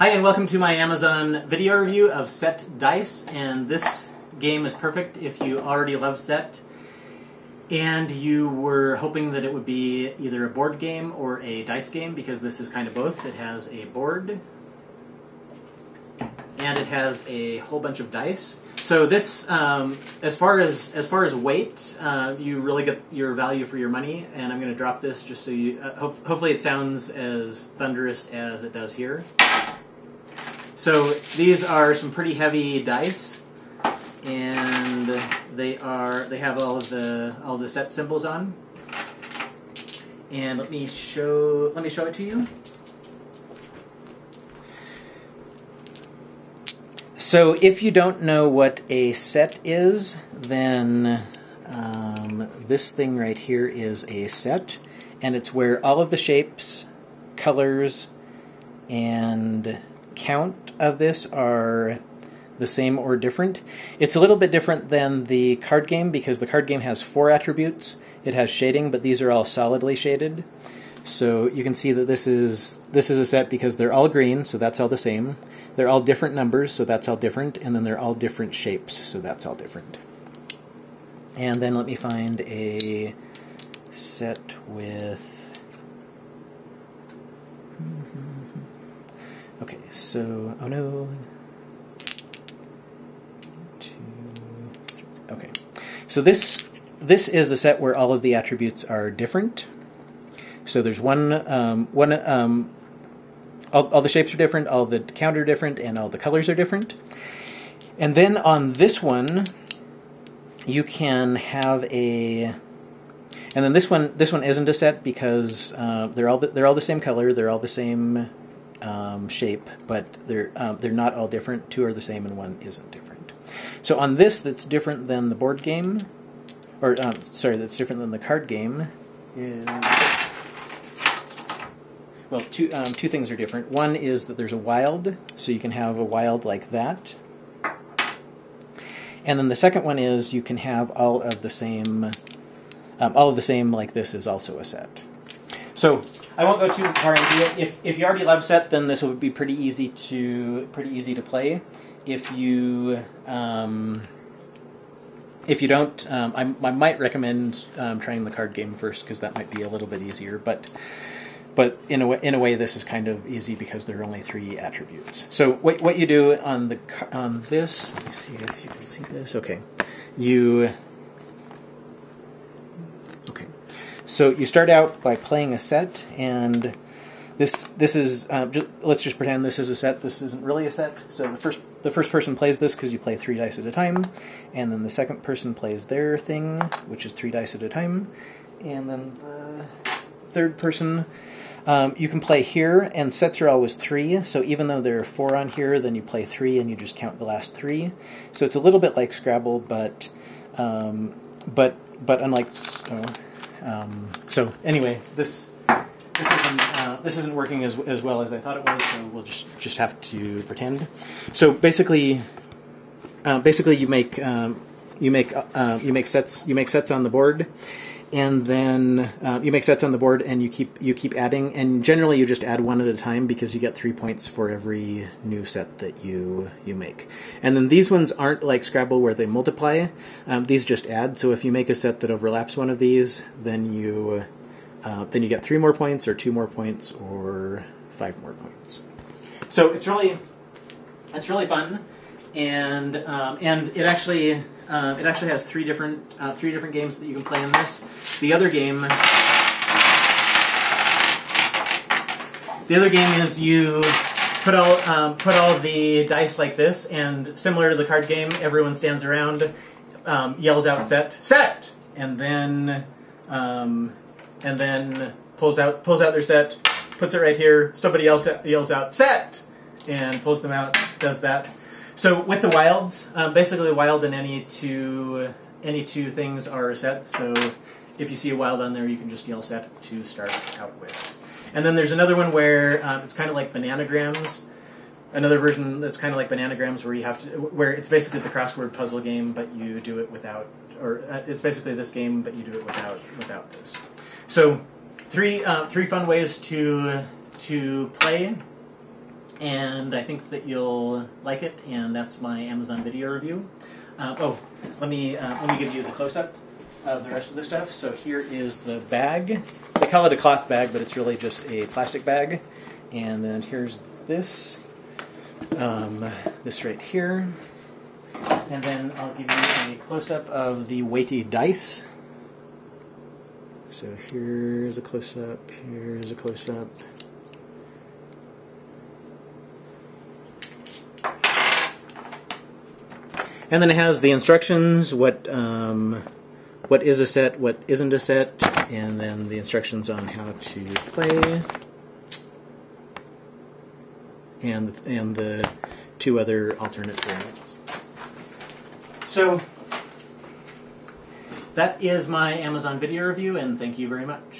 Hi and welcome to my Amazon video review of Set Dice, and this game is perfect if you already love Set and you were hoping that it would be either a board game or a dice game, because this is kind of both. It has a board and it has a whole bunch of dice. So this, as far as weight, you really get your value for your money, and I'm going to drop this just so you, hopefully it sounds as thunderous as it does here. So these are some pretty heavy dice, and they have all the set symbols on. And let me show it to you. So if you don't know what a set is, then this thing right here is a set, and it's where all of the shapes, colors, and count of this are the same or different. It's a little bit different than the card game, because the card game has 4 attributes. It has shading, but these are all solidly shaded. So you can see that this is a set because they're all green, so that's all the same. They're all different numbers, so that's all different, and then they're all different shapes, so that's all different. And then let me find a set with... Okay, so, oh no. Okay, so this is a set where all of the attributes are different. So there's all the shapes are different, all the count are different, and all the colors are different. And then on this one, you can have a... And then this one isn't a set because they're all the same color, they're all the same shape, but they're not all different. 2 are the same and 1 isn't different. So on this, that's different than the board game, or that's different than the card game. Well, two things are different. One is that there's a wild, so you can have a wild like that. And then the second one is you can have all of the same like this is also a set. So I won't go too far into it. If you already love Set, then this will be pretty easy to play. If you don't, I might recommend trying the card game first, because that might be a little bit easier. But in a way, this is kind of easy because there are only 3 attributes. So what you do on this, let me see if you can see this. Okay, so you start out by playing a set, and this is let's just pretend this is a set. This isn't really a set. So the first person plays this because you play 3 dice at a time, and then the second person plays their thing, which is 3 dice at a time, and then the third person. You can play here, and sets are always 3, so even though there are 4 on here, then you play 3 and you just count the last 3. So it's a little bit like Scrabble, but unlike... so anyway, this isn't working as well as I thought it was, so we'll just have to pretend. So basically you make sets on the board. And then you make sets on the board, and you keep adding, and generally you just add 1 at a time because you get 3 points for every new set that you make. And then these ones aren't like Scrabble where they multiply; these just add. So if you make a set that overlaps one of these, then you get 3 more points, or 2 more points, or 5 more points. So it's really fun, and it actually. It actually has 3 different games that you can play in this. The other game is you put all the dice like this, and similar to the card game, everyone stands around, yells out set, and then pulls out their set, puts it right here. Somebody else yells out set, and pulls them out. Does that. So with the wilds, basically the wild and any two things are a set. So if you see a wild on there, you can just yell set to start out with. And then there's another one where it's kind of like Bananagrams. Another version that's kind of like Bananagrams, where it's basically the crossword puzzle game, but you do it without, or it's basically this game, but you do it without this. So three fun ways to play. and I think that you'll like it, and that's my Amazon video review. Let me give you the close-up of the rest of the stuff. So here is the bag. They call it a cloth bag, but it's really just a plastic bag. And then here's this, this right here. And then I'll give you a close-up of the weighty dice. So here's a close-up, here's a close-up. And then it has the instructions, what is a set, what isn't a set, and then the instructions on how to play, and the two other alternate variants. So that is my Amazon video review, and thank you very much.